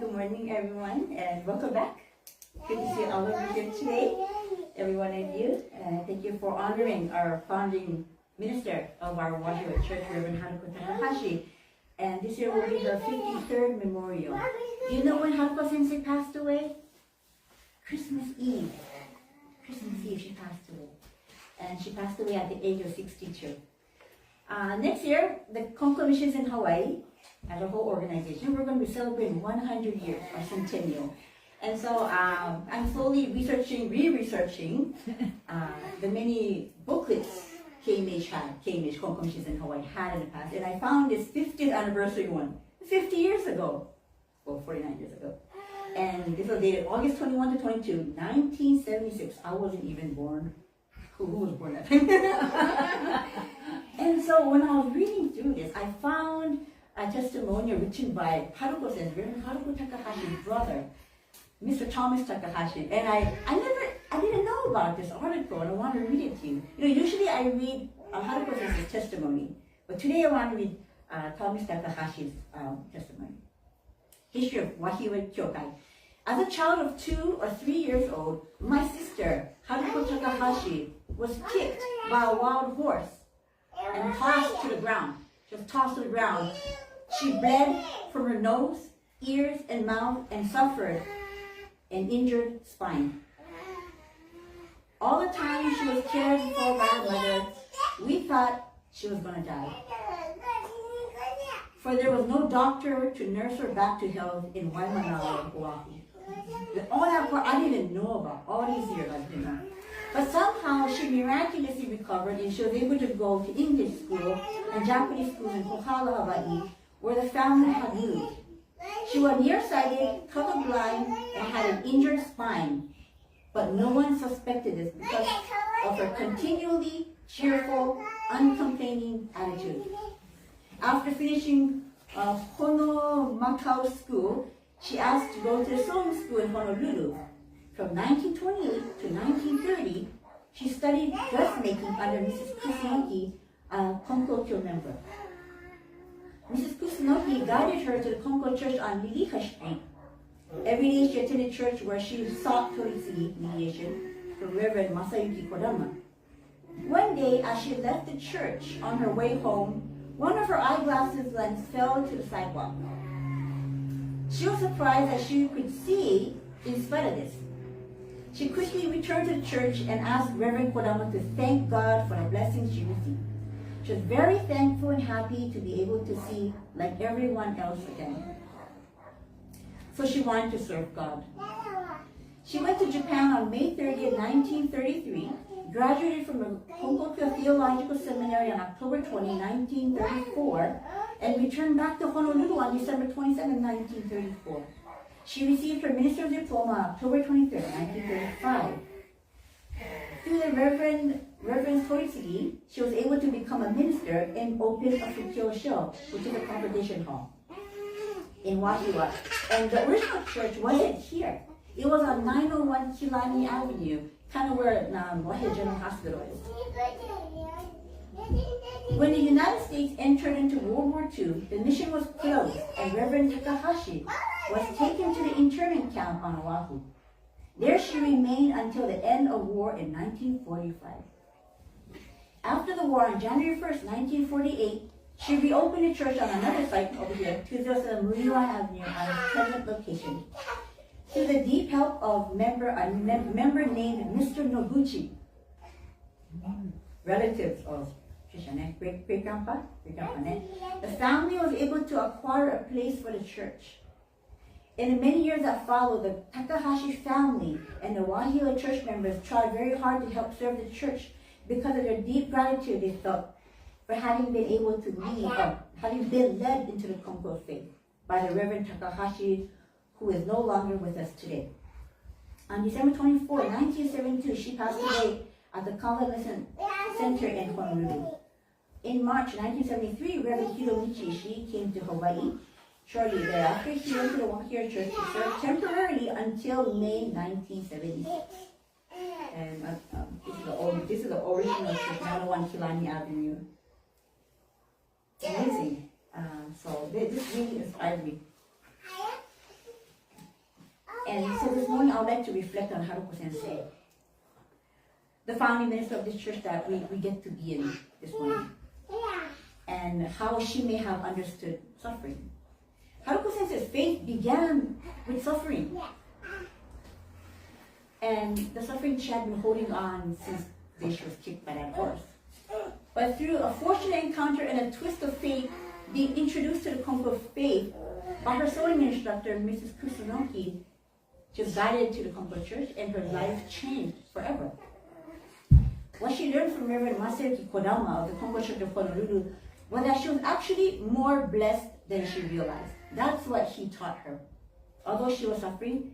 good morning everyone, and welcome back. Good to see all of you here today, every one of you. Thank you for honoring our founding minister of our Wahiawa Church, Reverend Haruko Takahashi. And this year will be her 53rd memorial. Do you know when Haruko Sensei passed away? Christmas Eve. Christmas Eve she passed away. And she passed away at the age of 62. Next year, the Konko missions in Hawaii, as a whole organization, we're going to be celebrating 100 years, our centennial. And so I'm slowly re-researching the many booklets Konko missions in Hawaii had in the past. And I found this 50th anniversary one, 50 years ago. Well, 49 years ago. And this was dated August 21 to 22, 1976. I wasn't even born. Who was born at that time? And so when I was reading through this, I found a testimonial written by Haruko Sensei, Haruko Takahashi's brother, Mr. Thomas Takahashi. And I didn't know about this article, and I want to read it to you. Usually I read Haruko Sensei's testimony, but today I want to read Thomas Takahashi's testimony. History of Wahiawa Kyokai. As a child of 2 or 3 years old, my sister, Haruko Takahashi, was kicked by a wild horse and tossed to the ground. She was tossed to the ground. She bled from her nose, ears, and mouth and suffered an injured spine. All the time she was cared for by her mother, we thought she was going to die. For there was no doctor to nurse her back to health in Wahiawa, Oahu. All that part I didn't know about. All these years I didn't know. But somehow she miraculously recovered, and she was able to go to English school and Japanese school in Kohala, Hawaii, where the family had moved. She was nearsighted, colorblind, and had an injured spine. But no one suspected this because of her continually cheerful, uncomplaining attitude. After finishing Hono Macau school, she asked to go to the sewing school in Honolulu. From 1928 to 1930, she studied dressmaking under Mrs. Kusunoki, a Konkokyo member. Mrs. Kusunoki guided her to the Konko church on Liliha Street. Every day she attended church where she sought Toritsugi mediation from Reverend Masayuki Kodama. One day, as she left the church on her way home, one of her eyeglasses lens fell to the sidewalk. She was surprised that she could see in spite of this. She quickly returned to the church and asked Reverend Kodama to thank God for the blessings she received. She was very thankful and happy to be able to see like everyone else again. So she wanted to serve God. She went to Japan on May 30th, 1933, graduated from the Konkokyo Theological Seminary on October 20, 1934, and returned back to Honolulu on December 27, 1934. She received her minister's diploma on October 23, 1935. Through the Reverend Toritsugi, she was able to become a minister and open a Fukyo Sho, which is a congregation hall in Wahiawa. And the original church wasn't here. It was on 901 Kilani Avenue, kind of where Wahiawa General Hospital is. When the United States entered into World War II, the mission was closed, and Reverend Takahashi was taken to the internment camp on Oahu. There she remained until the end of war in 1945. After the war, on January 1st, 1948, she reopened the church on another site over here, 207 Muiwa Avenue, on its present location. Through the deep help of a member named Mr. Noguchi, relatives of great-grandpa, the family was able to acquire a place for the church. In the many years that followed, the Takahashi family and the Wahiawa church members tried very hard to help serve the church because of their deep gratitude they felt for having been able to lead, having been led into the Konko faith by the Reverend Takahashi, who is no longer with us today. On December 24, 1972, she passed away at the Convalescent Center in Honolulu. In March 1973, Reverend Hiromichi Ishii came to Hawaii. Shortly thereafter, he went to the Wahiawa Church to serve temporarily until May 1976. And this is the original church, 901 Kilani Avenue. Amazing. So this really inspired me. And so this morning I would like to reflect on Haruko Sensei, the founding minister of this church that we get to be in this morning, and how she may have understood suffering. Haruko Sensei's faith began with suffering. And the suffering she had been holding on since the day she was kicked by that horse. But through a fortunate encounter and a twist of fate, being introduced to the Konko faith by her sewing instructor, Mrs. Kusunoki, she was guided to the Konko church and her life changed forever. What she learned from Reverend Masayoki Kodama of the Konko Church of Honolulu was that she was actually more blessed than she realized. That's what he taught her. Although she was suffering,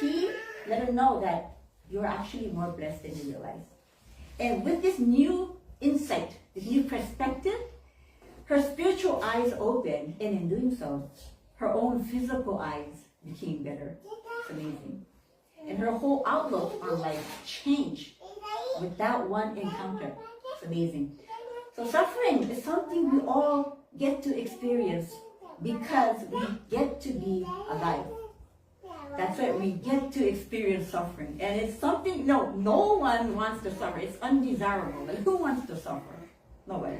he let her know that you're actually more blessed than you realize. And with this new insight, this new perspective, her spiritual eyes opened, and in doing so, her own physical eyes became better. It's amazing. And her whole outlook on life changed with that one encounter. It's amazing. So suffering is something we all get to experience because we get to be alive. That's right, we get to experience suffering. And it's something, no one wants to suffer. It's undesirable. Like, who wants to suffer? Nobody.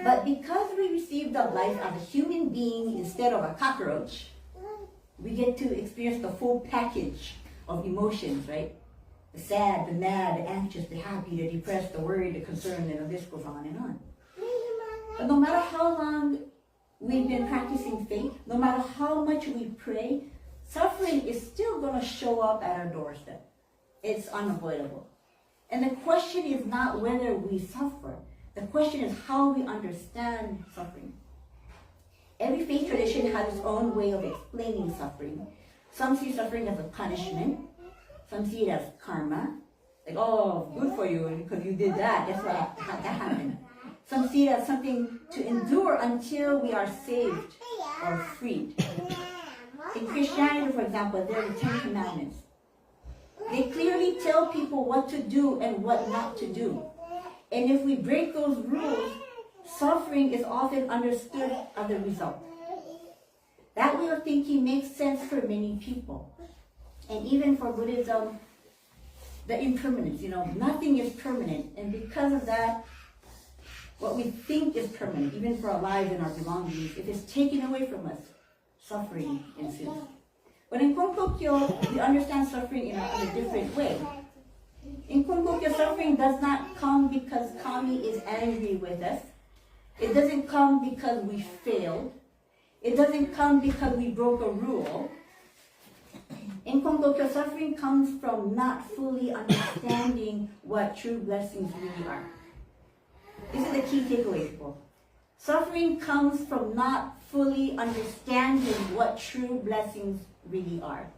But because we received a life as a human being instead of a cockroach, we get to experience the full package of emotions, right? The sad, the mad, the anxious, the happy, the depressed, the worried, the concerned, and the list goes on and on. But no matter how long we've been practicing faith, no matter how much we pray, suffering is still going to show up at our doorstep. It's unavoidable. And the question is not whether we suffer. The question is how we understand suffering. Every faith tradition has its own way of explaining suffering. Some see suffering as a punishment. Some see it as karma. Like, oh, good for you because you did that. That's why that happened. Some see it as something to endure until we are saved or freed. In Christianity, for example, there are the 10 Commandments. They clearly tell people what to do and what not to do. And if we break those rules, suffering is often understood as a result. That way of thinking makes sense for many people. And even for Buddhism, the impermanence, nothing is permanent. And because of that, what we think is permanent, even for our lives and our belongings, if it's taken away from us, suffering ensues. But in Konkokyo, we understand suffering in a different way. In Konkokyo, suffering does not come because Kami is angry with us. It doesn't come because we failed. It doesn't come because we broke a rule. In Konkokyo, suffering comes from not fully understanding what true blessings really are. This is the key takeaway, people. Suffering comes from not fully understanding what true blessings really are.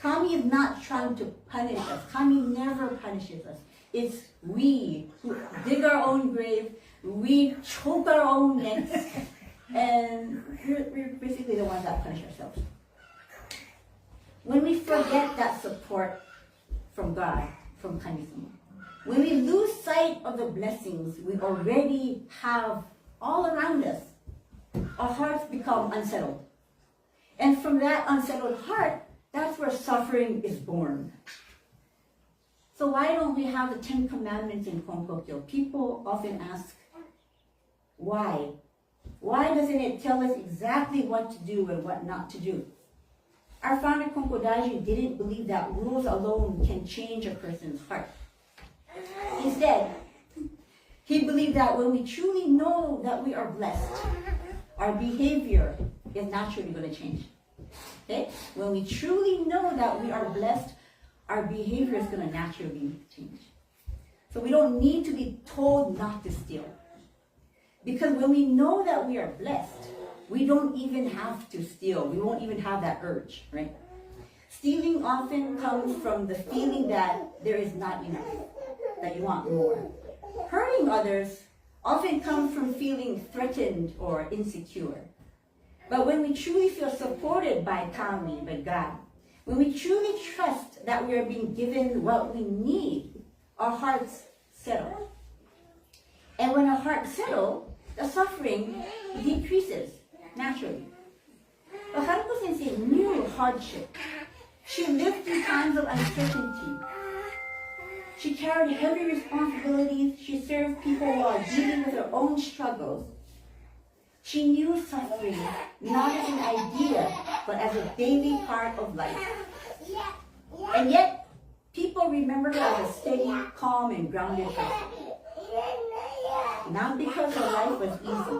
Kami is not trying to punish us. Kami never punishes us. It's we who dig our own grave, we choke our own necks, and we're basically the ones that punish ourselves. When we forget that support from God, from Kami-sama, when we lose sight of the blessings we already have all around us, our hearts become unsettled. And from that unsettled heart, that's where suffering is born. So why don't we have the 10 Commandments in Konkokyo? People often ask, why? Why doesn't it tell us exactly what to do and what not to do? Our founder Konko Daiji didn't believe that rules alone can change a person's heart. Instead, he believed that when we truly know that we are blessed, our behavior is naturally going to change. Okay? When we truly know that we are blessed, our behavior is going to naturally change. So we don't need to be told not to steal. Because when we know that we are blessed, we don't even have to steal. We won't even have that urge, right? Stealing often comes from the feeling that there is not enough, that you want more. Hurting others often comes from feeling threatened or insecure. But when we truly feel supported by Kami, by God, when we truly trust that we are being given what we need, our hearts settle. And when our hearts settle, the suffering decreases naturally. But Haruko Sensei knew hardship. She lived through times of uncertainty. She carried heavy responsibilities. She served people while dealing with her own struggles. She knew suffering not as an idea, but as a daily part of life. And yet, people remember her as a steady, calm, and grounded person. Not because her life was easy,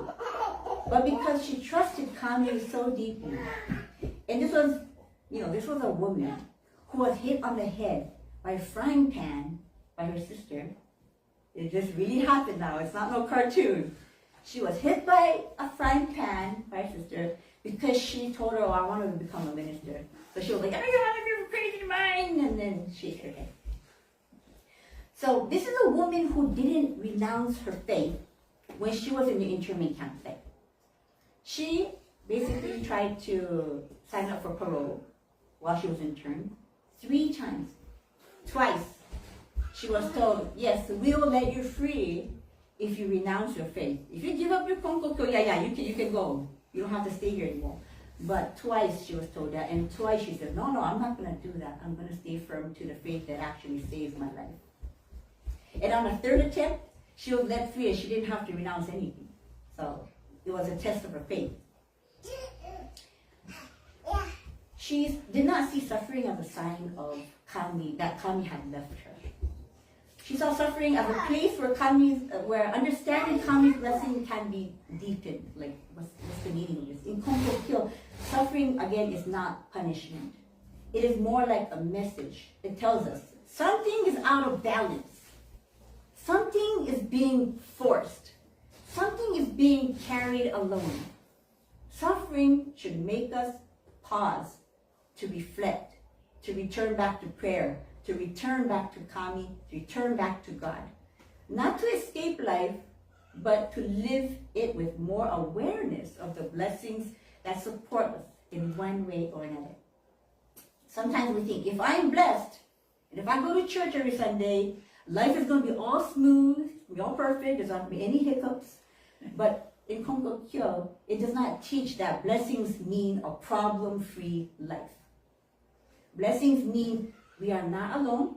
but because she trusted Kami so deeply. And this was a woman who was hit on the head by a frying pan by her sister. It just really happened now. It's not no cartoon. She was hit by a frying pan by her sister because she told her, "Oh, I want to become a minister." So she was like, "Oh, you're crazy mind," and then she hit her head. So this is a woman who didn't renounce her faith when she was in the internment campsite. She basically tried to sign up for parole while she was interned 3 times. Twice, she was told, "Yes, we will let you free if you renounce your faith. If you give up your Konkokyo, you can go. You don't have to stay here anymore." But twice she was told that, and twice she said, no, I'm not going to do that. I'm going to stay firm to the faith that actually saves my life. And on the 3rd attempt, she was let free and she didn't have to renounce anything. So it was a test of her faith. She did not see suffering as a sign of Kami, that Kami had left her. She saw suffering as a place where understanding Kami's blessing can be deepened. Like, what's the meaning of this? In Konkokyo, suffering, again, is not punishment. It is more like a message. It tells us something is out of balance. Something is being forced. Something is being carried alone. Suffering should make us pause, to reflect, to return back to prayer, to return back to Kami, to return back to God. Not to escape life, but to live it with more awareness of the blessings that support us in one way or another. Sometimes we think, if I'm blessed, and if I go to church every Sunday, life is going to be all smooth, be all perfect, there's not going to be any hiccups. But in Konkokyo, it does not teach that blessings mean a problem-free life. Blessings mean we are not alone,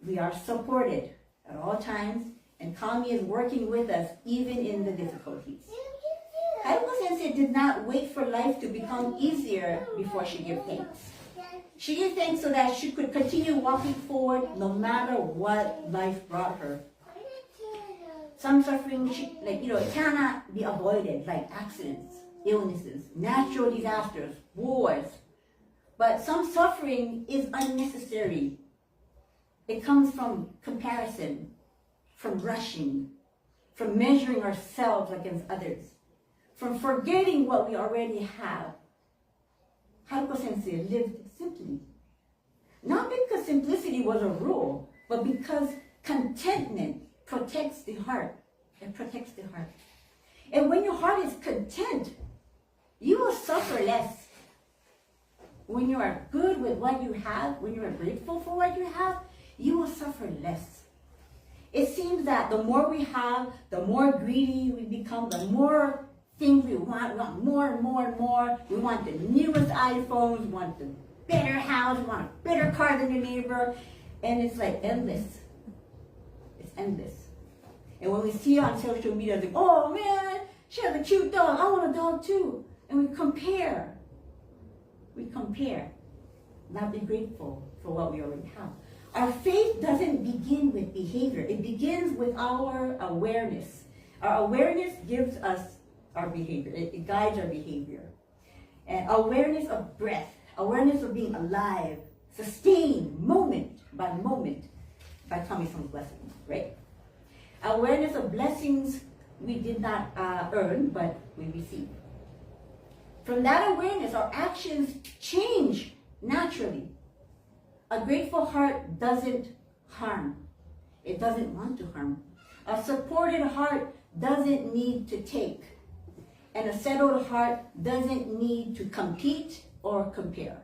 we are supported at all times, and Kami is working with us even in the difficulties. Haruko Sensei did not wait for life to become easier before she gave thanks. She gave thanks so that she could continue walking forward no matter what life brought her. Some suffering, it cannot be avoided, like accidents, illnesses, natural disasters, wars. But some suffering is unnecessary. It comes from comparison, from rushing, from measuring ourselves against others, from forgetting what we already have. Haruko Sensei lived simply. Not because simplicity was a rule, but because contentment protects the heart. It protects the heart. And when your heart is content, you will suffer less. When you are good with what you have, when you are grateful for what you have, you will suffer less. It seems that the more we have, the more greedy we become, the more things we want. We want more and more and more. We want the newest iPhones, we want the better house, we want a better car than the neighbor. And it's like endless. It's endless. And when we see it on social media, it's like, oh man, she has a cute dog. I want a dog too. And we compare. We compare, not be grateful for what we already have. Our faith doesn't begin with behavior. It begins with our awareness. Our awareness gives us our behavior. It guides our behavior. And awareness of breath, awareness of being alive, sustained moment by coming from blessings, right? Awareness of blessings we did not earn, but we receive. From that awareness, our actions change naturally. A grateful heart doesn't harm. It doesn't want to harm. A supported heart doesn't need to take. And a settled heart doesn't need to compete or compare.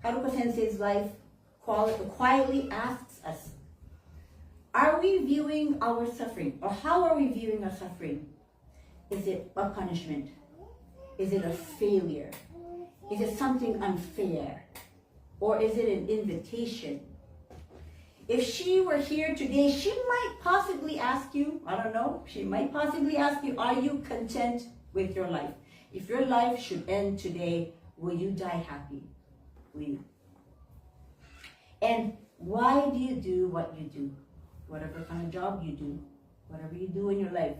Haruko Sensei's life quietly asks us, are we viewing our suffering, or how are we viewing our suffering? Is it a punishment? Is it a failure? Is it something unfair? Or is it an invitation? If she were here today, she might possibly ask you, I don't know, she might possibly ask you, are you content with your life? If your life should end today, will you die happy? Will you? And why do you do what you do? Whatever kind of job you do, whatever you do in your life,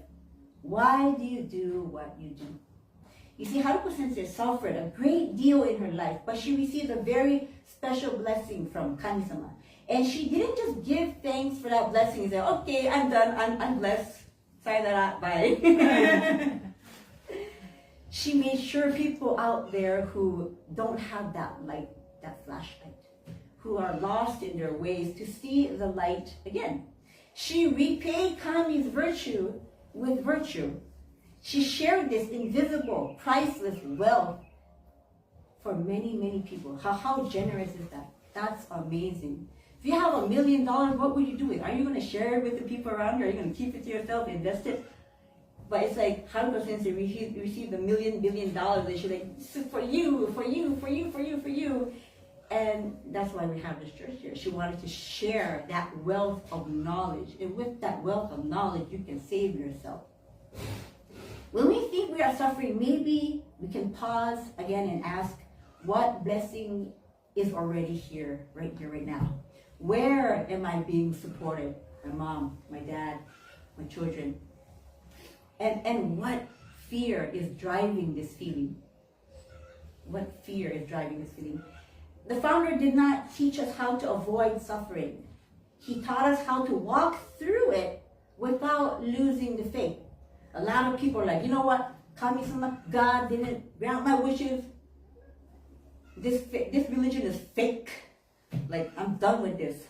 why do you do what you do? You see, Haruko Sensei suffered a great deal in her life, but she received a very special blessing from Kami-sama. And she didn't just give thanks for that blessing and say, okay, I'm done, I'm blessed. Sayonara, bye. She made sure people out there who don't have that light, that flashlight, who are lost in their ways, to see the light again. She repaid Kami's virtue with virtue. She shared this invisible, priceless wealth for many, many people. How generous is that? That's amazing. If you have $1 million, what would you do with it? Are you going to share it with the people around you? Are you going to keep it to yourself, invest it? But it's like Haruko Sensei received $1 billion, and she's like, this is for you, for you, for you, for you, for you. And that's why we have this church here. She wanted to share that wealth of knowledge. And with that wealth of knowledge, you can save yourself. When we think we are suffering, maybe we can pause again and ask, what blessing is already here, right now? Where am I being supported? My mom, my dad, my children. And what fear is driving this feeling? What fear is driving this feeling? The founder did not teach us how to avoid suffering. He taught us how to walk through it without losing the faith. A lot of people are like, you know what? Kami-sama, God didn't grant my wishes. This religion is fake. Like, I'm done with this.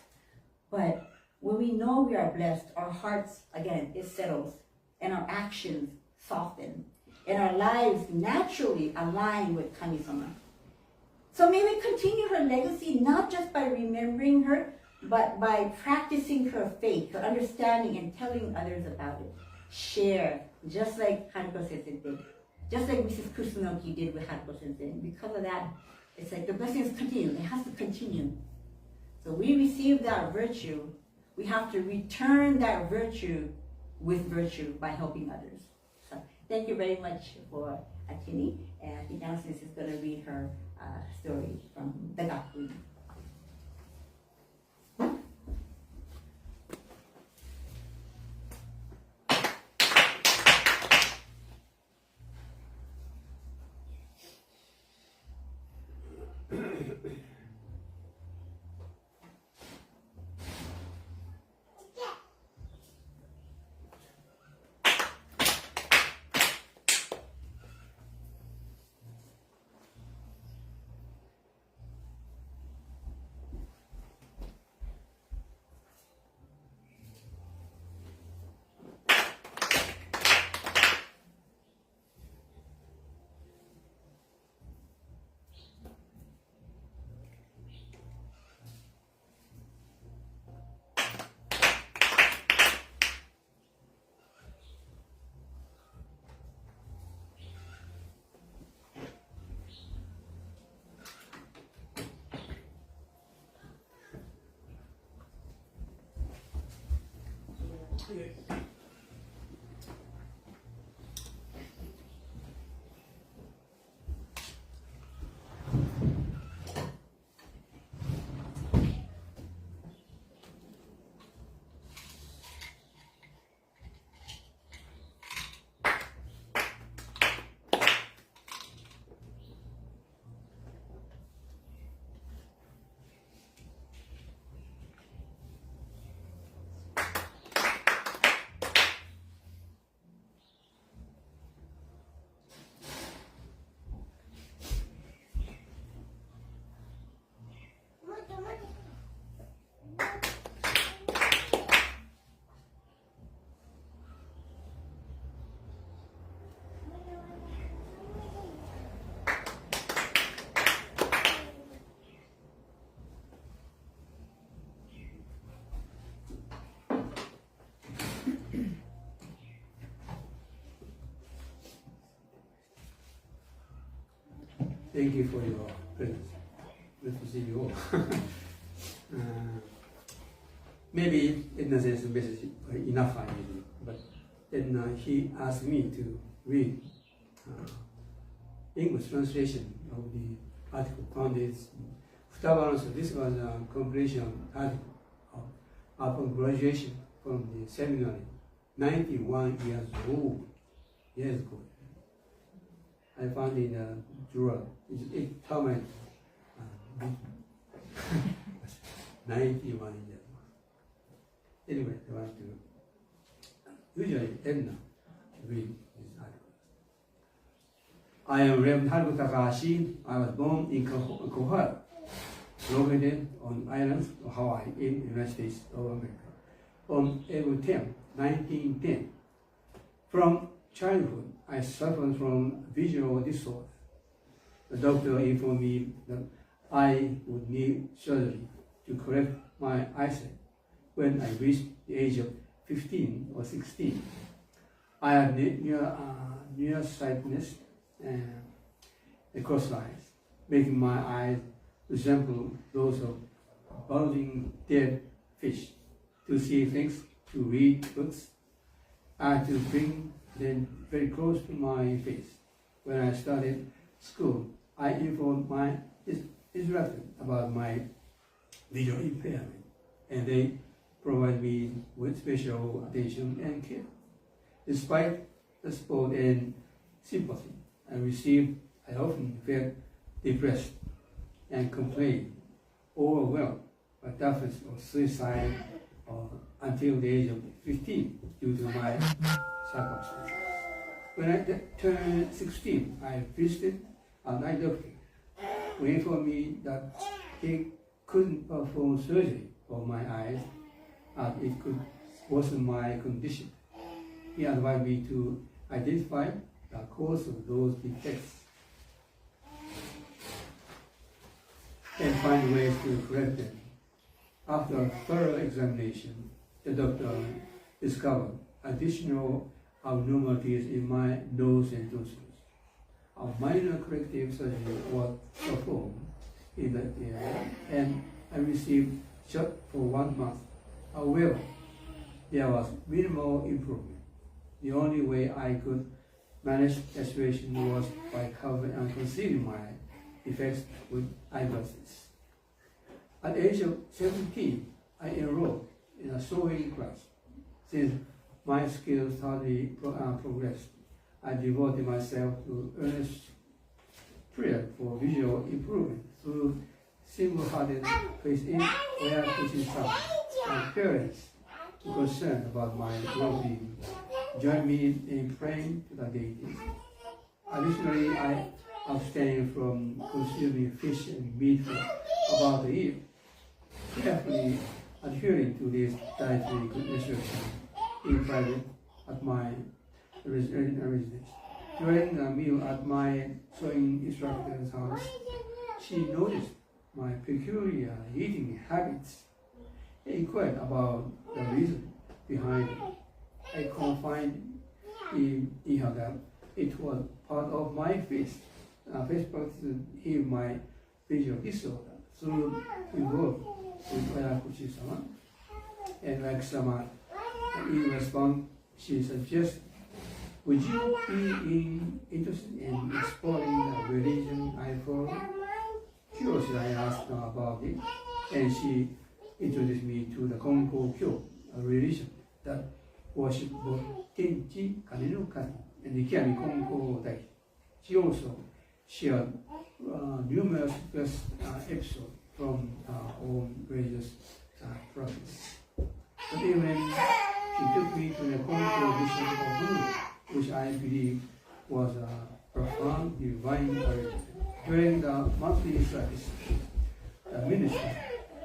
But when we know we are blessed, our hearts, again, it settles. And our actions soften. And our lives naturally align with Kami-sama. So may we continue her legacy, not just by remembering her, but by practicing her faith, her understanding, and telling others about it. Share, just like Haruko Sensei did. Just like Mrs. Kusunoki did with Haruko Sensei. And because of that, it's like the blessings continue. It has to continue. So we receive that virtue. We have to return that virtue with virtue by helping others. So thank you very much for attending. And I think Alice is going to read her story from the Gaku. Thank you for your presence. Good to see you all. Maybe in a sense, message enough, I mean, but then he asked me to read English translation of the article found is Futabalance. This was a completion article upon graduation from the seminary, 91 years old, years ago. I found in a drawer. It terminated 91 years. Anyway, I want to usually end now to read this article. I am Reverend Haruko Takahashi. I was born in Konkokyo, located on island of Hawaii in the United States of America, on April 10, 1910. From childhood, I suffered from visual disorder. The doctor informed me that I would need surgery to correct my eyesight when I reached the age of 15 or 16. I had nearsightedness and crossed eyes, making my eyes resemble those of bulging dead fish. To see things, to read books, I had to bring them very close to my face. When I started school, I informed my instructor about my visual impairment, and they provided me with special attention and care. Despite the support and sympathy I received, I often felt depressed and complained, overwhelmed by thoughts of suicide until the age of 15 due to my circumstances. When I turned 16, I visited an eye doctor who informed me that he couldn't perform surgery for my eyes as it could worsen my condition. He advised me to identify the cause of those defects and find ways to correct them. After a thorough examination, the doctor discovered additional abnormalities in my nose and tonsils. A minor corrective surgery was performed in that area, and I received shot for 1 month. However, there was minimal improvement. The only way I could manage the situation was by covering and concealing my defects with eyeglasses. At the age of 17, I enrolled in a sewing class. Since my skills hardly progressed, I devoted myself to earnest prayer for visual improvement through single-hearted faith in Wahiawa town. My parents, concerned about my well-being, joined me in praying to the deities. Additionally, I abstained from consuming fish and meat for about a year, carefully adhering to this dietary restriction in private at my residence. During a meal at my sewing instructor's house, she noticed my peculiar eating habits and inquired about the reason behind it. I confided in her that it was part of my face practice to heal my visual disorder through involved with Wahiawa and like Sama. In response, she suggested, would you be interested in exploring the religion I follow? Curiously, I asked her about it, and she introduced me to the Konkokyo, a religion that worships both Tenchi, Kaneno Kami, and the Kiami Konko Dai. She also shared numerous episodes from her own religious practice. But even she took me to the Konko vision of Buddha, which I believe was a profound divine origin. During the monthly service, the minister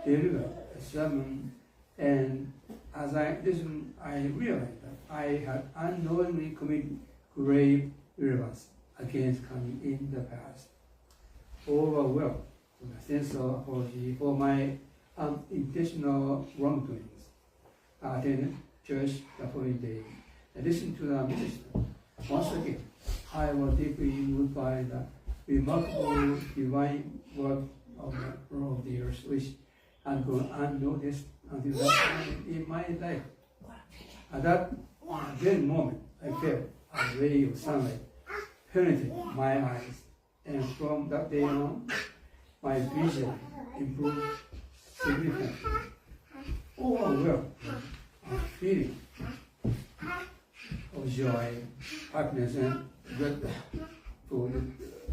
delivered a sermon, and as I listened, I realized that I had unknowingly committed grave errors against Kami in the past. Overwhelmed with a sense of apology for my unintentional wrongdoings, I attended church the following day and listened to the minister. Once again, I was deeply moved by the remarkable divine work of the Lord of the earth, which had gone unnoticed until that time in my life. At that very moment, I felt a ray of sunlight penetrating my eyes, and from that day on, my vision improved significantly. Overwhelmed, a feeling of joy, happiness, and gratitude for the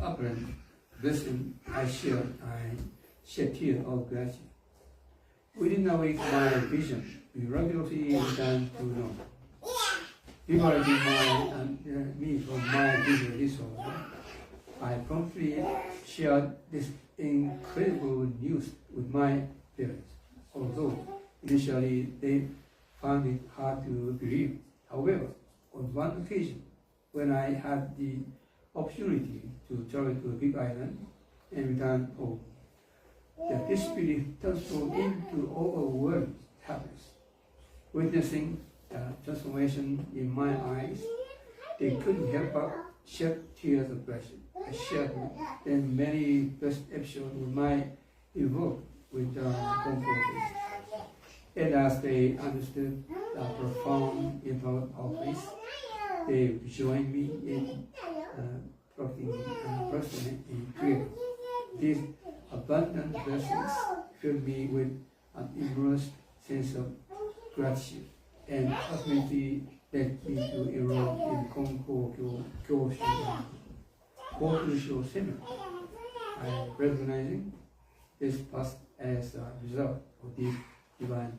apparent blessing I shed tears of gratitude. Within a week, my vision miraculously returned to normal. Liberating me from my vision disorder, I promptly shared this incredible news with my parents, although initially they found it hard to believe. However, on one occasion, when I had the opportunity to travel to a big island and return home, the disbelief transformed into overwhelming happiness. Witnessing the transformation in my eyes, they couldn't help but shed tears of gratitude. I shared then many best episodes with my involved with the Konko. And as they understood the profound impact of this, they joined me in practicing in prayer. These abundant blessings filled me with an immense sense of gratitude and ultimately led me to enroll in Konkokyo seminar. I am recognizing this past as a result of this divine.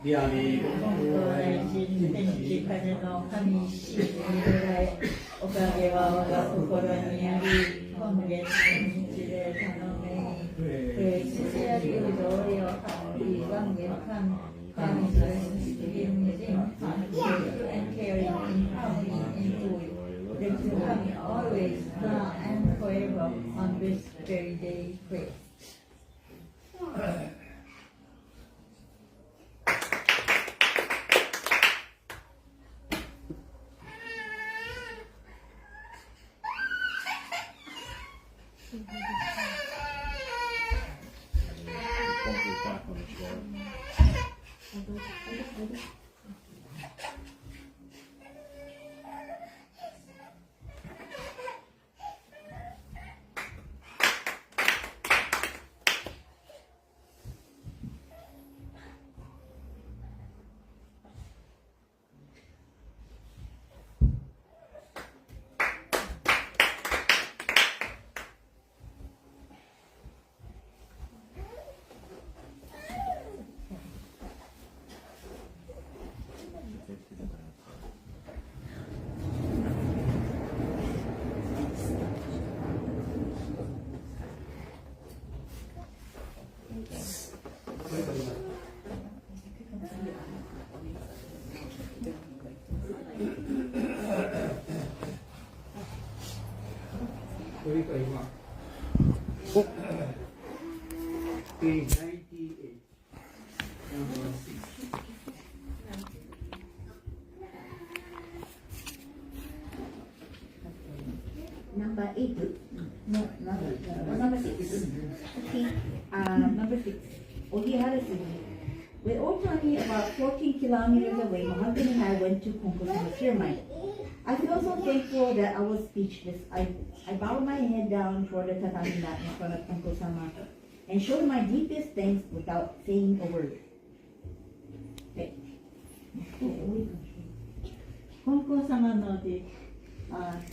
미안해. Always now and forever on this very day, pray. Page 98, number 6. Number 8. No, number 6. Okay, number 6. Wahiawa Sensei. With Otani about 14 kilometers away, my husband and I went to Konko to clear mind. I feel so thankful that I was speechless. I bowed my head down toward the tatami mat in front of Konko-sama and showed my deepest thanks without saying a word. Okay. Konko-sama noted,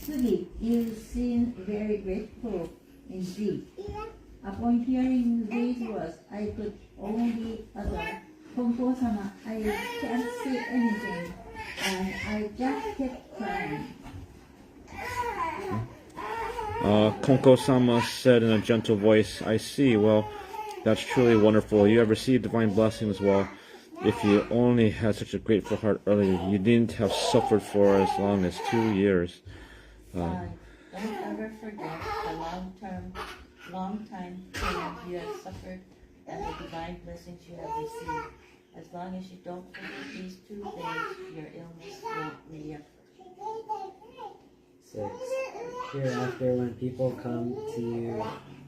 Sugi, you seem very grateful indeed. Upon hearing these words, I could only utter, Konko-sama, I can't say anything. and I just kept crying. Konko-sama said in a gentle voice, I see. Well, that's truly wonderful. You have received divine blessings. Well, if you only had such a grateful heart earlier, you didn't have suffered for as long as 2 years. Don't ever forget the long time pain you have suffered and the divine blessings you have received. As long as you don't forget these two things, your illness won't reoccur. 6. Hereafter, when people come to you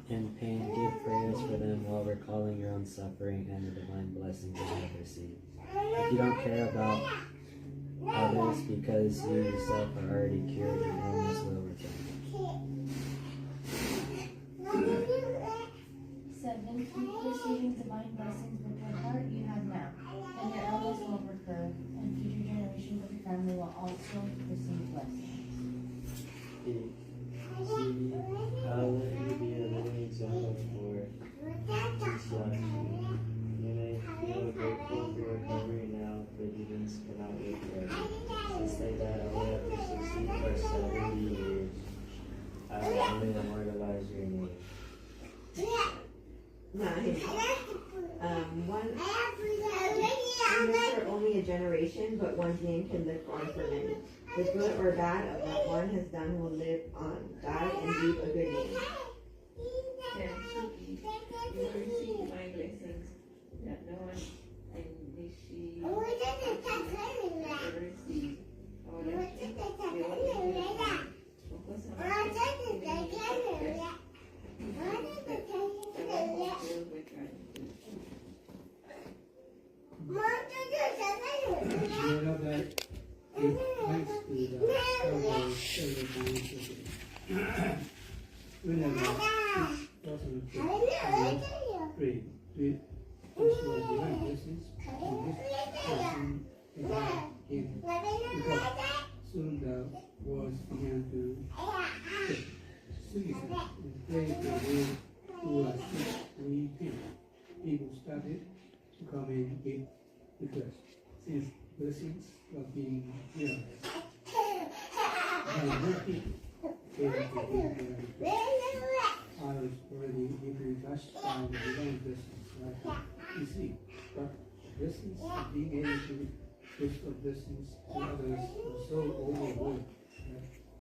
in pain, give prayers for them while recalling your own suffering and the divine blessings you have received. If you don't care about others because you yourself are already cured, your illness will return. 7. Keep receiving divine blessings with what heart you have now, and your illness will recur, and future generations of your family will also receive blessings. 8. See, I'll let you be a living example for instruction. You may feel grateful for your recovery now, but you cannot live forever. Since they died only after 60 or 70 years, I will only immortalize your name. 9. Humans are only a generation, but one's name can live on for many. The good or bad of what one has done will live on, die, and leave a good name. 10. You will receive my blessings that no one in this she will receive. Our blessings You know that it thanks to the Haruko Sensei, whenever 2003, we also divine blessings on this person in him. Because soon the wars began to shift. Suicide and pray for those who are sick and in pain. People started to come in with requests. Since blessings were being realized, more people came to give their requests. I was already deeply touched by the divine blessings that we see, but blessings of being able to give the blessings to others were so overwhelming that